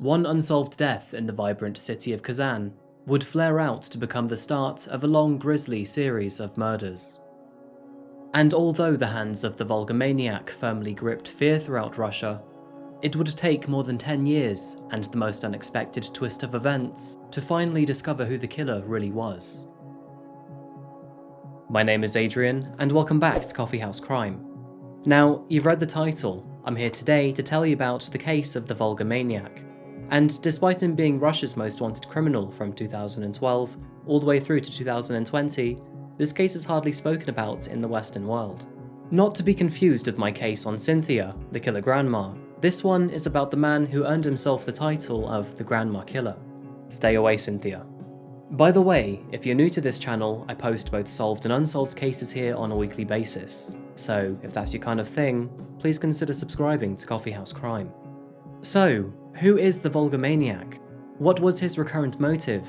one unsolved death in the vibrant city of Kazan would flare out to become the start of a long grisly series of murders. And although the hands of the Volga Maniac firmly gripped fear throughout Russia, it would take more than 10 years and the most unexpected twist of events to finally discover who the killer really was. My name is Adrian, and welcome back to Coffeehouse Crime. Now, you've read the title. I'm here today to tell you about the case of the Volga Maniac. And despite him being Russia's most wanted criminal from 2012 all the way through to 2020, this case is hardly spoken about in the Western world. Not to be confused with my case on Cynthia, the killer grandma, this one is about the man who earned himself the title of the Grandma Killer. Stay away, Cynthia. By the way, if you're new to this channel, I post both solved and unsolved cases here on a weekly basis. So, if that's your kind of thing, please consider subscribing to Coffeehouse Crime. So, who is the Volga Maniac? What was his recurrent motive?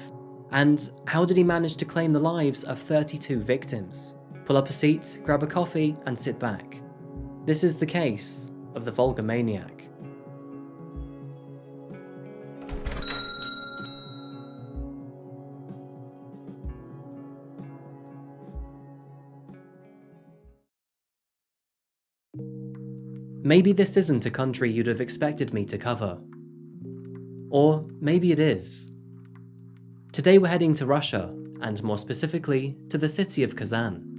And how did he manage to claim the lives of 32 victims? Pull up a seat, grab a coffee, and sit back. This is the case of the Volga Maniac. Maybe this isn't a country you'd have expected me to cover. Or maybe it is. Today we're heading to Russia, and more specifically, to the city of Kazan.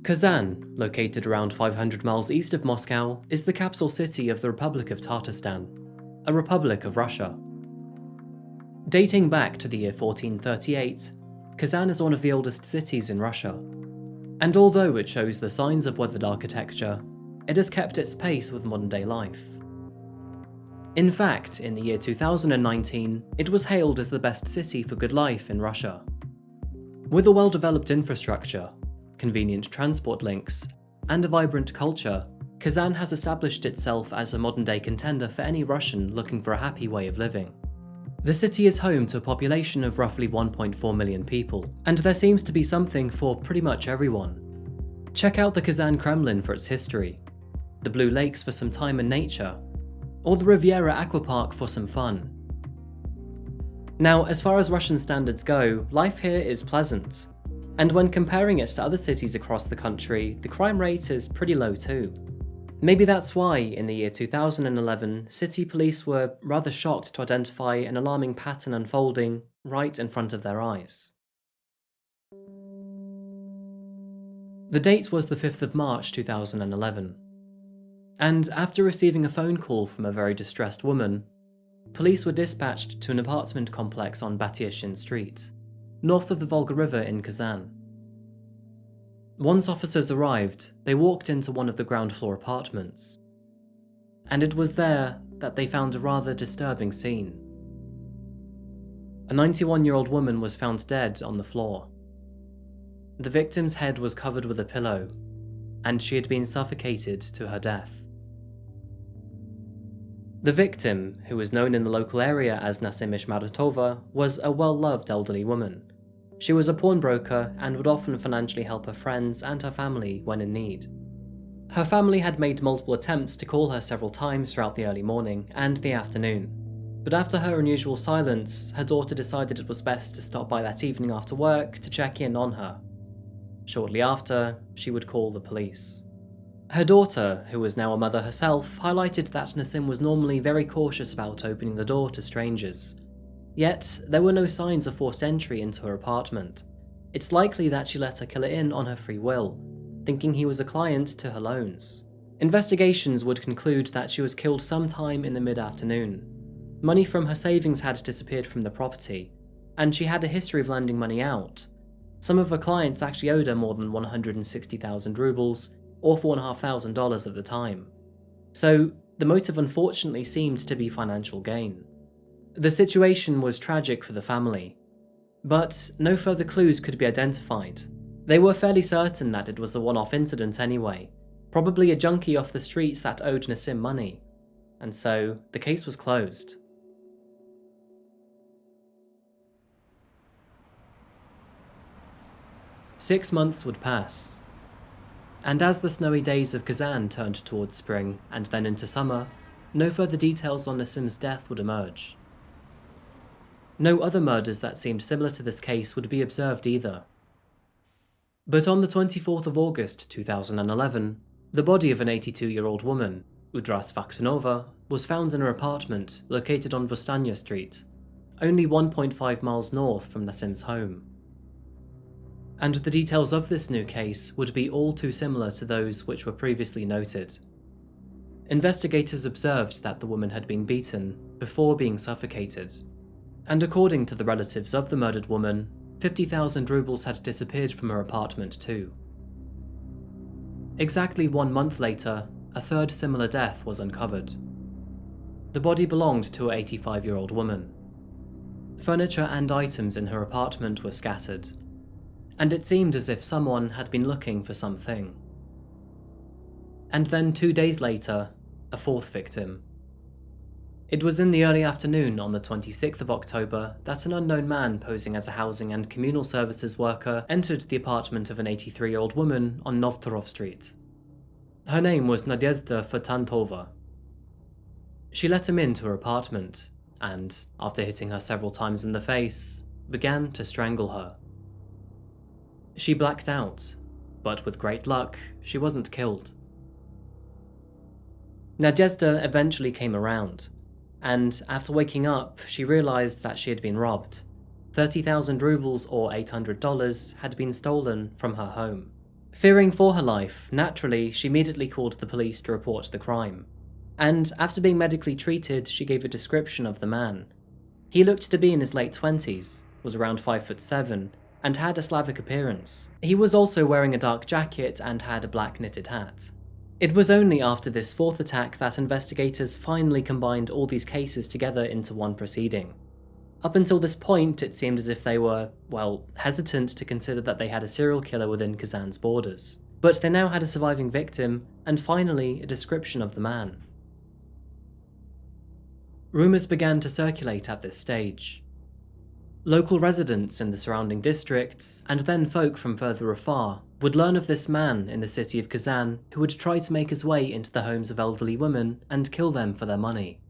Kazan, located around 500 miles east of Moscow, is the capital city of the Republic of Tatarstan, a republic of Russia. Dating back to the year 1438, Kazan is one of the oldest cities in Russia. And although it shows the signs of weathered architecture, it has kept its pace with modern-day life. In fact, in the year 2019, it was hailed as the best city for good life in Russia. With a well-developed infrastructure, convenient transport links, and a vibrant culture, Kazan has established itself as a modern-day contender for any Russian looking for a happy way of living. The city is home to a population of roughly 1.4 million people, and there seems to be something for pretty much everyone. Check out the Kazan Kremlin for its history, the Blue Lakes for some time and nature, or the Riviera Aquapark for some fun. Now, as far as Russian standards go, life here is pleasant. And when comparing it to other cities across the country, the crime rate is pretty low too. Maybe that's why, in the year 2011, city police were rather shocked to identify an alarming pattern unfolding right in front of their eyes. The date was the 5th of March 2011. And after receiving a phone call from a very distressed woman, police were dispatched to an apartment complex on Batyeshin Street, north of the Volga River in Kazan. Once officers arrived, they walked into one of the ground floor apartments. And it was there that they found a rather disturbing scene. A 91-year-old woman was found dead on the floor. The victim's head was covered with a pillow, and she had been suffocated to her death. The victim, who was known in the local area as Nasimish Maratova, was a well-loved elderly woman. She was a pawnbroker and would often financially help her friends and her family when in need. Her family had made multiple attempts to call her several times throughout the early morning and the afternoon, but after her unusual silence, her daughter decided it was best to stop by that evening after work to check in on her. Shortly after, she would call the police. Her daughter, who was now a mother herself, highlighted that Nasim was normally very cautious about opening the door to strangers. Yet, there were no signs of forced entry into her apartment. It's likely that she let her killer in on her free will, thinking he was a client to her loans. Investigations would conclude that she was killed sometime in the mid-afternoon. Money from her savings had disappeared from the property, and she had a history of lending money out. Some of her clients actually owed her more than 160,000 rubles, or $4,500 at the time. So, the motive unfortunately seemed to be financial gain. The situation was tragic for the family, but no further clues could be identified. They were fairly certain that it was a one-off incident anyway, probably a junkie off the streets that owed Nasim money, and so the case was closed. Six months would pass, and as the snowy days of Kazan turned towards spring and then into summer, no further details on Nassim's death would emerge. No other murders that seemed similar to this case would be observed either. But on the 24th of August 2011, the body of an 82-year-old woman, Udras Vaktunova, was found in her apartment located on Vostanya Street, only 1.5 miles north from Nassim's home. And the details of this new case would be all too similar to those which were previously noted. Investigators observed that the woman had been beaten before being suffocated, and according to the relatives of the murdered woman, 50,000 rubles had disappeared from her apartment too. Exactly 1 month later, a third similar death was uncovered. The body belonged to an 85-year-old woman. Furniture and items in her apartment were scattered, and it seemed as if someone had been looking for something. And then 2 days later, a fourth victim. It was in the early afternoon on the 26th of October that an unknown man posing as a housing and communal services worker entered the apartment of an 83-year-old woman on Novtorov Street. Her name was Nadezhda Fotantova. She let him into her apartment and, after hitting her several times in the face, began to strangle her. She blacked out, but with great luck, she wasn't killed. Nadezhda eventually came around, and after waking up, she realized that she had been robbed. 30,000 rubles or $800 had been stolen from her home. Fearing for her life, naturally, she immediately called the police to report the crime. And after being medically treated, she gave a description of the man. He looked to be in his late 20s, was around 5'7", and had a Slavic appearance. He was also wearing a dark jacket and had a black knitted hat. It was only after this fourth attack that investigators finally combined all these cases together into one proceeding. Up until this point, it seemed as if they were, well, hesitant to consider that they had a serial killer within Kazan's borders. But they now had a surviving victim, and finally a description of the man. Rumours began to circulate at this stage. Local residents in the surrounding districts, and then folk from further afar, would learn of this man in the city of Kazan who would try to make his way into the homes of elderly women and kill them for their money.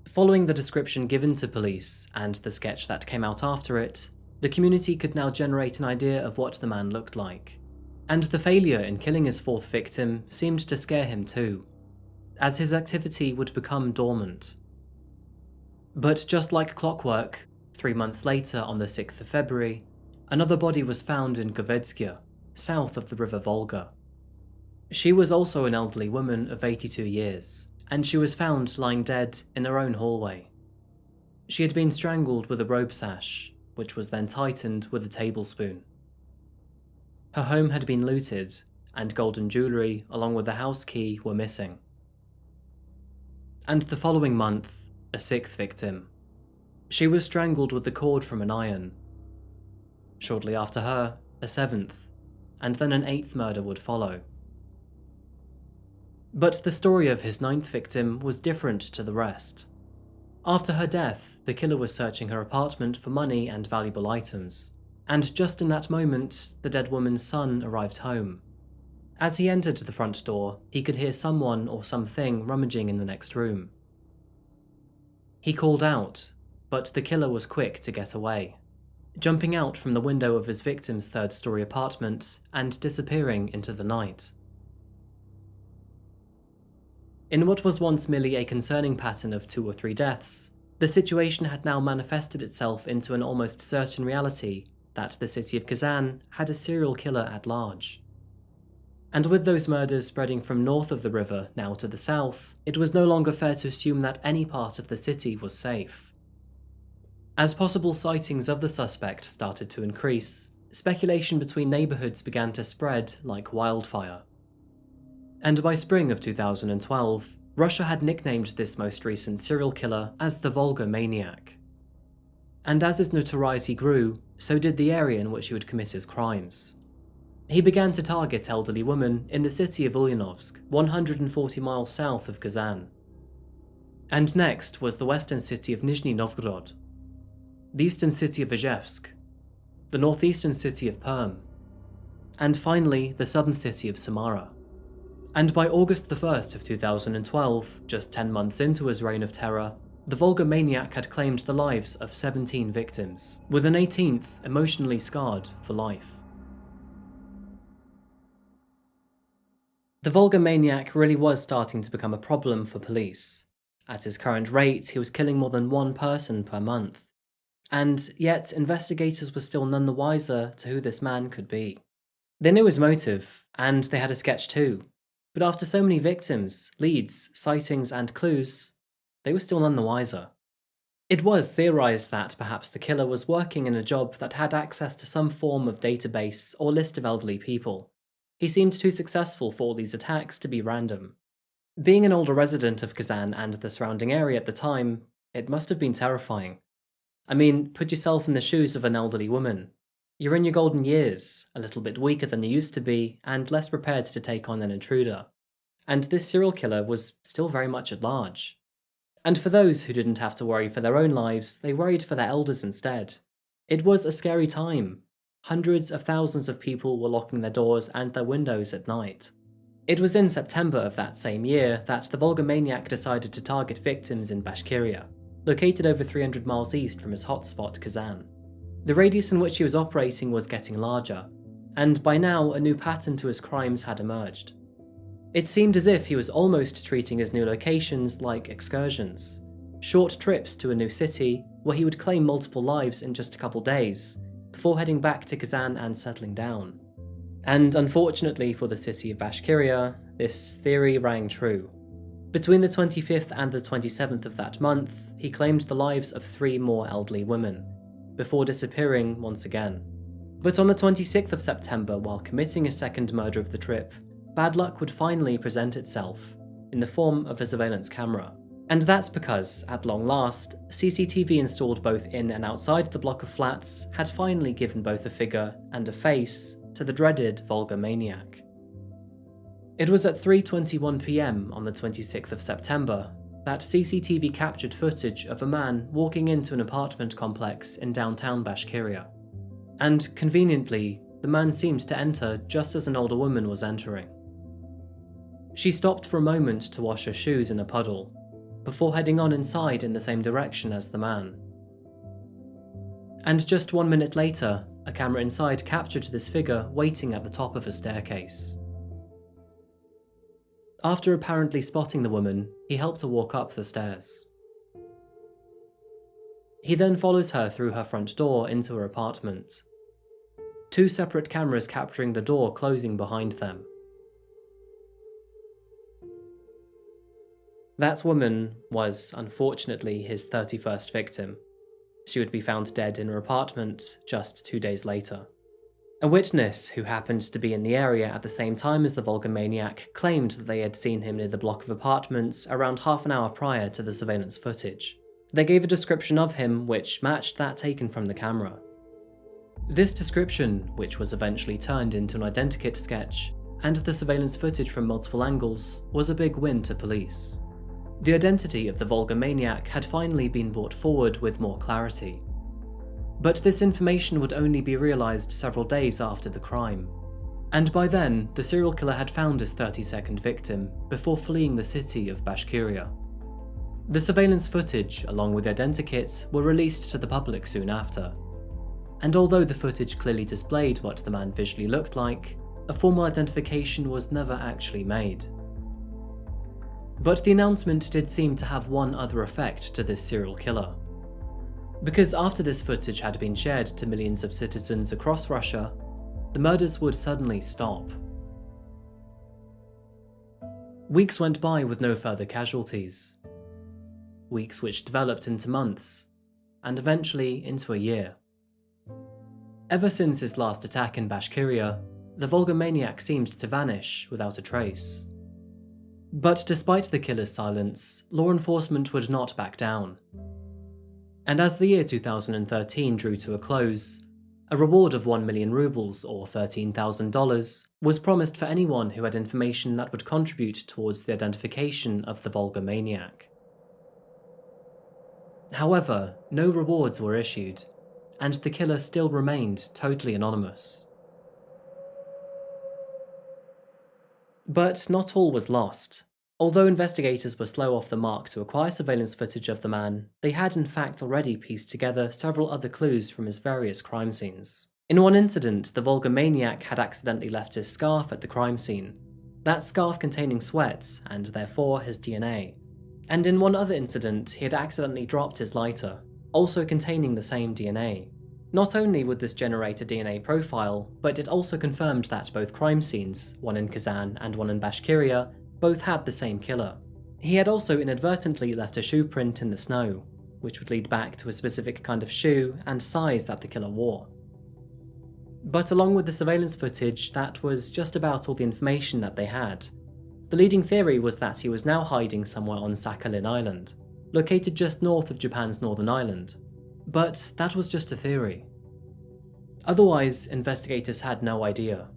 Following the description given to police and the sketch that came out after it, the community could now generate an idea of what the man looked like. And the failure in killing his fourth victim seemed to scare him too, as his activity would become dormant. But just like clockwork, 3 months later on the 6th of February, another body was found in Govetskia, south of the river Volga. She was also an elderly woman of 82 years, and she was found lying dead in her own hallway. She had been strangled with a robe sash, which was then tightened with a tablespoon. Her home had been looted, and golden jewellery along with the house key were missing. And the following month, a sixth victim. She was strangled with the cord from an iron. Shortly after her, a seventh, and then an eighth murder would follow. But the story of his ninth victim was different to the rest. After her death, the killer was searching her apartment for money and valuable items, and just in that moment, the dead woman's son arrived home. As he entered the front door, he could hear someone or something rummaging in the next room. He called out, but the killer was quick to get away, jumping out from the window of his victim's third-story apartment and disappearing into the night. In what was once merely a concerning pattern of 2 or 3 deaths, the situation had now manifested itself into an almost certain reality that the city of Kazan had a serial killer at large. And with those murders spreading from north of the river now to the south, it was no longer fair to assume that any part of the city was safe. As possible sightings of the suspect started to increase, speculation between neighbourhoods began to spread like wildfire. And by spring of 2012, Russia had nicknamed this most recent serial killer as the Volga Maniac. And as his notoriety grew, so did the area in which he would commit his crimes. He began to target elderly women in the city of Ulyanovsk, 140 miles south of Kazan. And next was the western city of Nizhny Novgorod, the eastern city of Izhevsk, the northeastern city of Perm, and finally the southern city of Samara. And by August the 1st of 2012, just 10 months into his reign of terror, the Volga Maniac had claimed the lives of 17 victims, with an 18th emotionally scarred for life. The Volga Maniac really was starting to become a problem for police. At his current rate, he was killing more than one person per month. And yet, investigators were still none the wiser to who this man could be. They knew his motive, and they had a sketch too. But after so many victims, leads, sightings, and clues, they were still none the wiser. It was theorized that perhaps the killer was working in a job that had access to some form of database or list of elderly people. He seemed too successful for all these attacks to be random. Being an older resident of Kazan and the surrounding area at the time, it must have been terrifying. I mean, put yourself in the shoes of an elderly woman. You're in your golden years, a little bit weaker than you used to be, and less prepared to take on an intruder. And this serial killer was still very much at large. And for those who didn't have to worry for their own lives, they worried for their elders instead. It was a scary time. Hundreds of thousands of people were locking their doors and their windows at night. It was in September of that same year that the Volga Maniac decided to target victims in Bashkiria, located over 300 miles east from his hotspot Kazan. The radius in which he was operating was getting larger, and by now a new pattern to his crimes had emerged. It seemed as if he was almost treating his new locations like excursions, short trips to a new city where he would claim multiple lives in just a couple days, before heading back to Kazan and settling down. And unfortunately for the city of Bashkiria, this theory rang true. Between the 25th and the 27th of that month, he claimed the lives of 3 more elderly women, before disappearing once again. But on the 26th of September, while committing his second murder of the trip, bad luck would finally present itself, in the form of a surveillance camera. And that's because, at long last, CCTV installed both in and outside the block of flats had finally given both a figure and a face to the dreaded Volga Maniac. It was at 3:21 PM on the 26th of September that CCTV captured footage of a man walking into an apartment complex in downtown Bashkiria. And conveniently, the man seemed to enter just as an older woman was entering. She stopped for a moment to wash her shoes in a puddle, before heading on inside in the same direction as the man. And just 1 minute later, a camera inside captured this figure waiting at the top of a staircase. After apparently spotting the woman, he helped her walk up the stairs. He then follows her through her front door into her apartment. 2 separate cameras capturing the door closing behind them. That woman was, unfortunately, his 31st victim. She would be found dead in her apartment just 2 days later. A witness who happened to be in the area at the same time as the Volga Maniac claimed that they had seen him near the block of apartments around half an hour prior to the surveillance footage. They gave a description of him which matched that taken from the camera. This description, which was eventually turned into an identikit sketch, and the surveillance footage from multiple angles, was a big win to police. The identity of the Volga Maniac had finally been brought forward with more clarity. But this information would only be realized several days after the crime. And by then, the serial killer had found his 32nd victim before fleeing the city of Bashkiria. The surveillance footage, along with the identikit, were released to the public soon after. And although the footage clearly displayed what the man visually looked like, a formal identification was never actually made. But the announcement did seem to have one other effect to this serial killer. Because after this footage had been shared to millions of citizens across Russia, the murders would suddenly stop. Weeks went by with no further casualties. Weeks which developed into months, and eventually into a year. Ever since his last attack in Bashkiria, the Volga Maniac seemed to vanish without a trace. But despite the killer's silence, law enforcement would not back down. And as the year 2013 drew to a close, a reward of 1 million rubles, or $13,000, was promised for anyone who had information that would contribute towards the identification of the Volga Maniac. However, no rewards were issued, and the killer still remained totally anonymous. But not all was lost. Although investigators were slow off the mark to acquire surveillance footage of the man, they had in fact already pieced together several other clues from his various crime scenes. In one incident, the Volga Maniac had accidentally left his scarf at the crime scene, that scarf containing sweat, and therefore his DNA. And in one other incident, he had accidentally dropped his lighter, also containing the same DNA. Not only would this generate a DNA profile, but it also confirmed that both crime scenes, one in Kazan and one in Bashkiria, both had the same killer. He had also inadvertently left a shoe print in the snow, which would lead back to a specific kind of shoe and size that the killer wore. But along with the surveillance footage, that was just about all the information that they had. The leading theory was that he was now hiding somewhere on Sakhalin Island, located just north of Japan's northern island. But that was just a theory. Otherwise, investigators had no idea.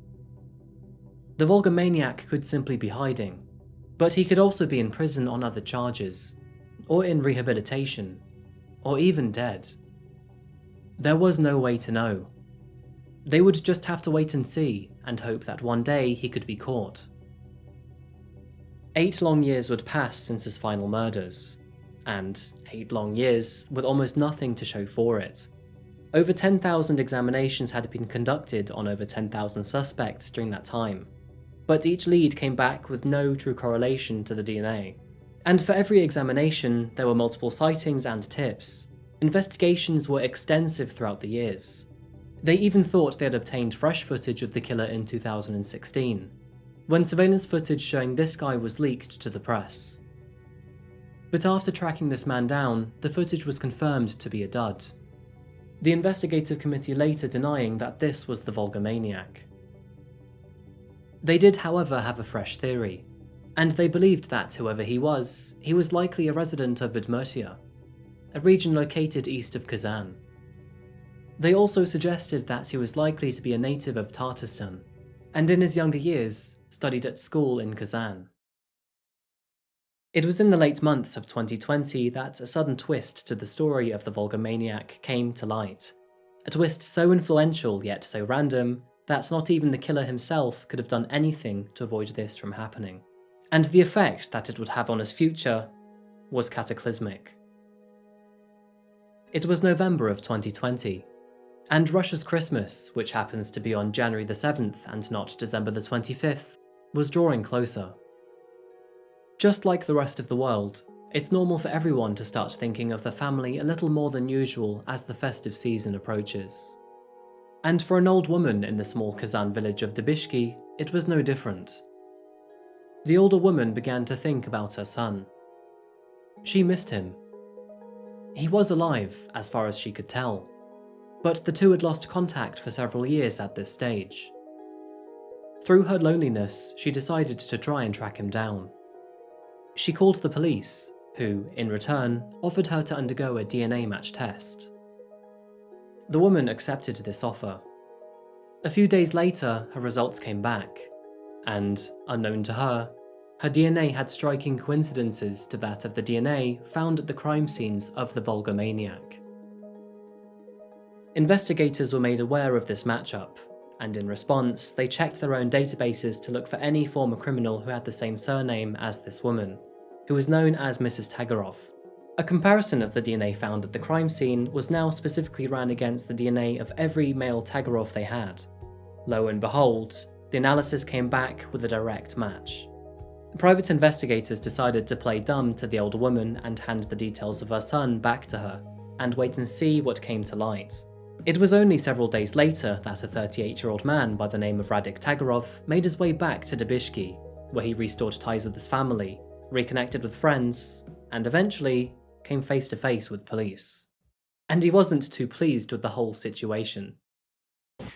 The Volga Maniac could simply be hiding, but he could also be in prison on other charges, or in rehabilitation, or even dead. There was no way to know. They would just have to wait and see, and hope that one day he could be caught. 8 long years would pass since his final murders, and 8 long years with almost nothing to show for it. Over 10,000 examinations had been conducted on over 10,000 suspects during that time, but each lead came back with no true correlation to the DNA. And for every examination, there were multiple sightings and tips. Investigations were extensive throughout the years. They even thought they had obtained fresh footage of the killer in 2016, when surveillance footage showing this guy was leaked to the press. But after tracking this man down, the footage was confirmed to be a dud. The investigative committee later denying that this was the Volga Maniac. They did, however, have a fresh theory, and they believed that whoever he was likely a resident of Udmurtia, a region located east of Kazan. They also suggested that he was likely to be a native of Tatarstan, and in his younger years, studied at school in Kazan. It was in the late months of 2020 that a sudden twist to the story of the Volga Maniac came to light. A twist so influential yet so random that not even the killer himself could have done anything to avoid this from happening. And the effect that it would have on his future was cataclysmic. It was November of 2020, and Russia's Christmas, which happens to be on January the 7th and not December the 25th, was drawing closer. Just like the rest of the world, it's normal for everyone to start thinking of their family a little more than usual as the festive season approaches. And for an old woman in the small Kazan village of Dubishki, it was no different. The older woman began to think about her son. She missed him. He was alive, as far as she could tell, but the two had lost contact for several years at this stage. Through her loneliness, she decided to try and track him down. She called the police, who, in return, offered her to undergo a DNA match test. The woman accepted this offer. A few days later, her results came back, and, unknown to her, her DNA had striking coincidences to that of the DNA found at the crime scenes of the Volga Maniac. Investigators were made aware of this matchup, and in response, they checked their own databases to look for any former criminal who had the same surname as this woman, who was known as Mrs. Tagirov. A comparison of the DNA found at the crime scene was now specifically ran against the DNA of every male Tagirov they had. Lo and behold, the analysis came back with a direct match. Private investigators decided to play dumb to the older woman and hand the details of her son back to her, and wait and see what came to light. It was only several days later that a 38-year-old man by the name of Radik Tagirov made his way back to Dubishki, where he restored ties with his family, reconnected with friends, and eventually came face to face with police. And he wasn't too pleased with the whole situation.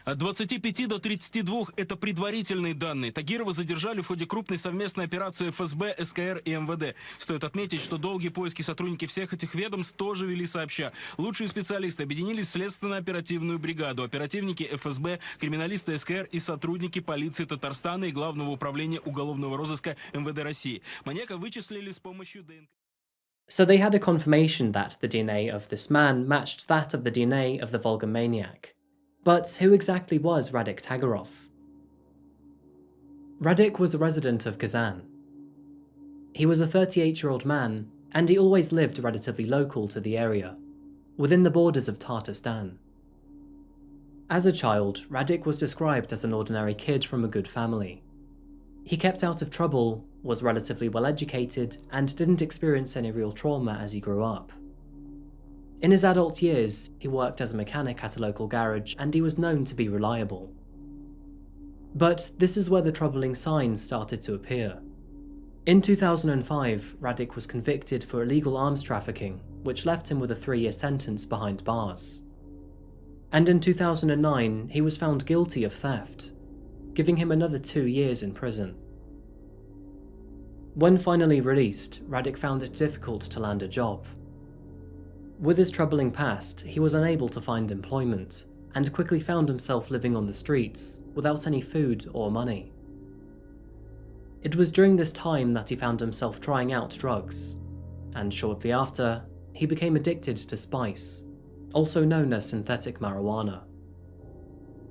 От 25 до 32 – это предварительные данные. Тагирова задержали в ходе крупной совместной операции ФСБ, СКР и МВД. Стоит отметить, что долгие поиски сотрудники всех этих ведомств тоже вели сообща. Лучшие специалисты объединились в следственно-оперативную бригаду. Оперативники ФСБ, криминалисты СКР и сотрудники полиции Татарстана и Главного управления уголовного розыска МВД России. Маньяка вычислили с помощью ДНК. So they had a confirmation that the DNA of this man matched that of the DNA of the Volga Maniac. But who exactly was Radik Tagirov? Radik was a resident of Kazan. He was a 38-year-old man, and he always lived relatively local to the area, within the borders of Tatarstan. As a child, Radik was described as an ordinary kid from a good family. He kept out of trouble, was relatively well educated, and didn't experience any real trauma as he grew up. In his adult years, he worked as a mechanic at a local garage, and he was known to be reliable. But this is where the troubling signs started to appear. In 2005, Radik was convicted for illegal arms trafficking, which left him with a 3-year sentence behind bars. And in 2009, he was found guilty of theft, giving him another 2 years in prison. When finally released, Radik found it difficult to land a job. With his troubling past, he was unable to find employment, and quickly found himself living on the streets, without any food or money. It was during this time that he found himself trying out drugs, and shortly after, he became addicted to spice, also known as synthetic marijuana.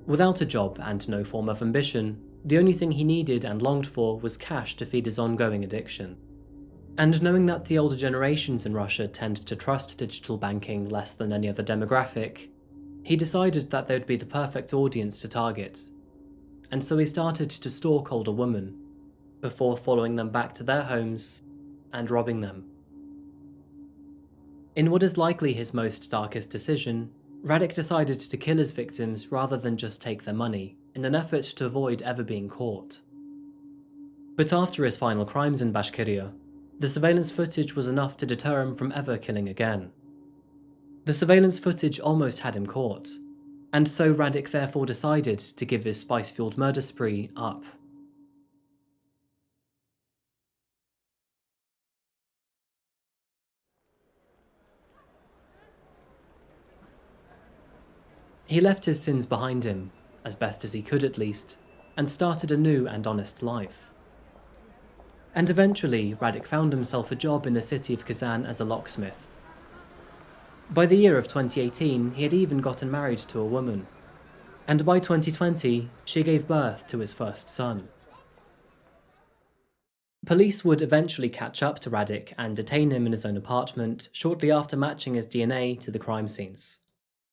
Without a job and no form of ambition, the only thing he needed and longed for was cash to feed his ongoing addiction. And knowing that the older generations in Russia tend to trust digital banking less than any other demographic, he decided that they would be the perfect audience to target. And so he started to stalk older women, before following them back to their homes and robbing them. In what is likely his most darkest decision, Radik decided to kill his victims rather than just take their money, in an effort to avoid ever being caught. But after his final crimes in Bashkiria, the surveillance footage was enough to deter him from ever killing again. The surveillance footage almost had him caught, and so Radik therefore decided to give his spice-fueled murder spree up. He left his sins behind him, as best as he could at least, and started a new and honest life. And eventually, Radik found himself a job in the city of Kazan as a locksmith. By the year of 2018, he had even gotten married to a woman, and by 2020, she gave birth to his first son. Police would eventually catch up to Radik and detain him in his own apartment shortly after matching his DNA to the crime scenes.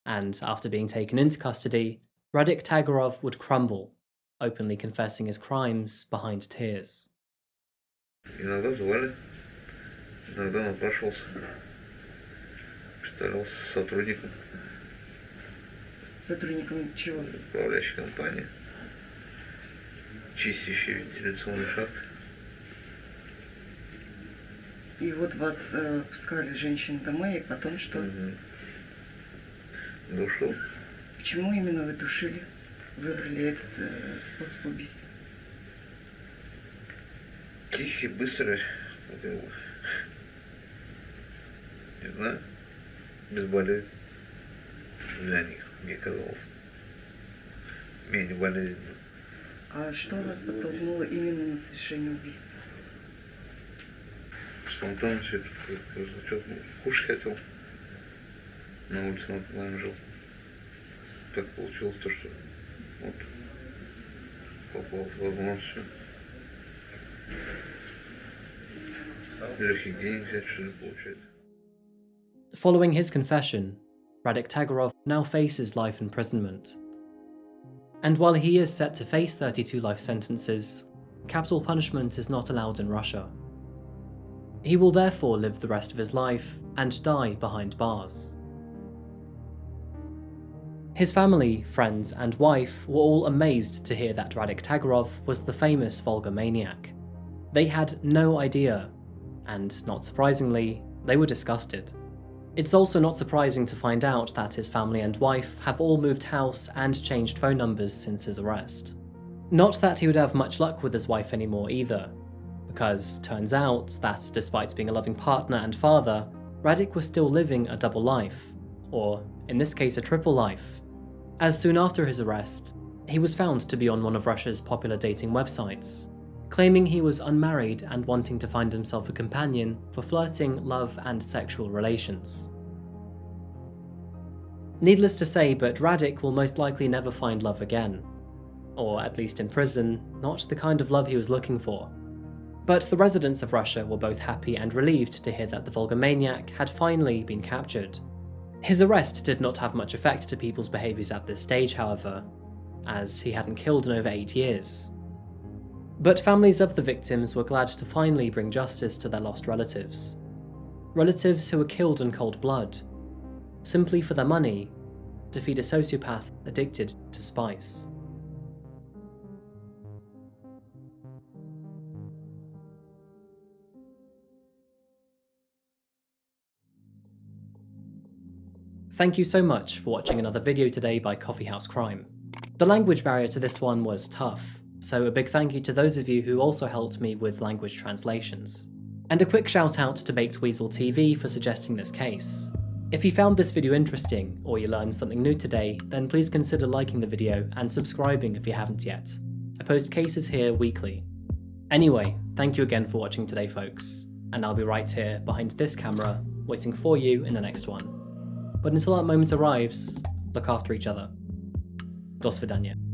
And after being taken into custody, Radik Tagirov would crumble, openly confessing his crimes behind tears. Иногда звали, иногда напрашивался, представлялся сотрудником. Сотрудником чего? Управляющей компании, чистящей вентиляционный шахт. И вот вас пускали женщин домой, и потом что? Душил. Почему именно вы душили? Выбрали этот способ убийства? Тихий, быстрый, не знаю, безболезненно для них, мне казалось. Менее болезненно. А что вас подтолкнуло именно на совершение убийства? Спонтанно все это произошло. Кушать хотел. На улице над нами жил. Так получилось то, что вот попал в возможность. Легких денег взять, что ли, получается. Following his confession, Radik Tagirov now faces life imprisonment. And while he is set to face 32 life sentences, capital punishment is not allowed in Russia. He will therefore live the rest of his life and die behind bars. His family, friends, and wife were all amazed to hear that Radik Tagirov was the famous Volga Maniac. They had no idea, and not surprisingly, they were disgusted. It's also not surprising to find out that his family and wife have all moved house and changed phone numbers since his arrest. Not that he would have much luck with his wife anymore either, because turns out that despite being a loving partner and father, Radik was still living a double life, or in this case a triple life, as soon after his arrest, he was found to be on one of Russia's popular dating websites, claiming he was unmarried and wanting to find himself a companion for flirting, love, and sexual relations. Needless to say, but Radik will most likely never find love again. or at least in prison, not the kind of love he was looking for. But the residents of Russia were both happy and relieved to hear that the Volga Maniac had finally been captured. His arrest did not have much effect to people's behaviours at this stage, however, as he hadn't killed in over 8 years. But families of the victims were glad to finally bring justice to their lost relatives. Relatives who were killed in cold blood, simply for their money, to feed a sociopath addicted to spice. Thank you so much for watching another video today by Coffeehouse Crime. The language barrier to this one was tough, so a big thank you to those of you who also helped me with language translations. And a quick shout out to Baked Weasel TV for suggesting this case. If you found this video interesting, or you learned something new today, then please consider liking the video and subscribing if you haven't yet. I post cases here weekly. Anyway, thank you again for watching today, folks, and I'll be right here behind this camera, waiting for you in the next one. But until that moment arrives, look after each other. Do svidaniya.